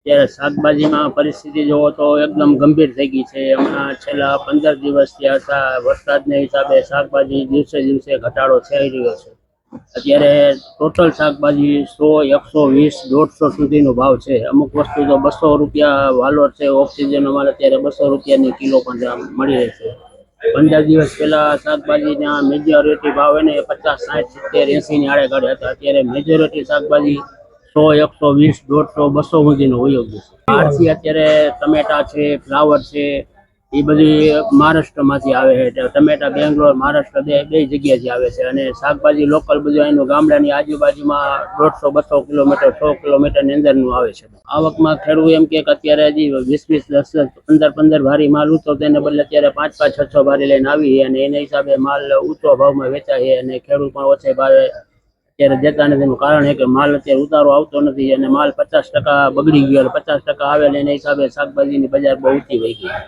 ત્યારે શાકભાજીમાં પરિસ્થિતિ જોવો તો એકદમ ગંભીર થઈ ગઈ છે. હમણાં છેલ્લા 15 દિવસથી વરસાદના હિસાબે શાકભાજી દિવસે દિવસે ઘટાડો થઈ રહ્યો છે. અત્યારે ટોટલ શાકભાજી 100, 120, 150 સુધીનો ભાવ છે. અમુક વસ્તુ તો 200 રૂપિયા વાલોર છે. ઓક્સિજન અમારે અત્યારે 200 રૂપિયાની કિલો પણ મળી રહે છે. 15 દિવસ પહેલા શાકભાજીના મેજોરિટી ભાવ એને 50, 60, 70, 80 ની આડે હતા. અત્યારે મેજોરિટી શાકભાજી 100, 120, 150, 200 સુધીનો વયો ગયો છે. બહારથી અત્યારે ટમેટા છે, ફ્લાવર છે, એ બધી મહારાષ્ટ્રમાંથી આવે છે. ટમેટા બેંગ્લોર, મહારાષ્ટ્ર બે જગ્યાએથી આવે છે. અને શાકભાજી લોકલ બધું એનું ગામડાની આજુબાજુમાં 150, 200 કિલોમીટર, 100 કિલોમીટરની અંદરનું આવે છે. આવકમાં ખેડૂત એમ કે અત્યારે હજી 20, 20, 10, 10, 15 ભારી માલ ઉતો તેને બદલે અત્યારે 5, 5, 6, 6 ભારી લઈને આવી, અને એના હિસાબે માલ ઊંચો ભાવમાં વેચાય અને ખેડૂત પણ ઓછા ભાવે અત્યારે દેતા નથી. એનું કારણ છે કે માલ અત્યારે ઉતારો આવતો નથી અને માલ 50% બગડી ગયો, 50% આવે એના હિસાબે શાકભાજીની બજાર બહુ ઊંચી વહી ગઈ.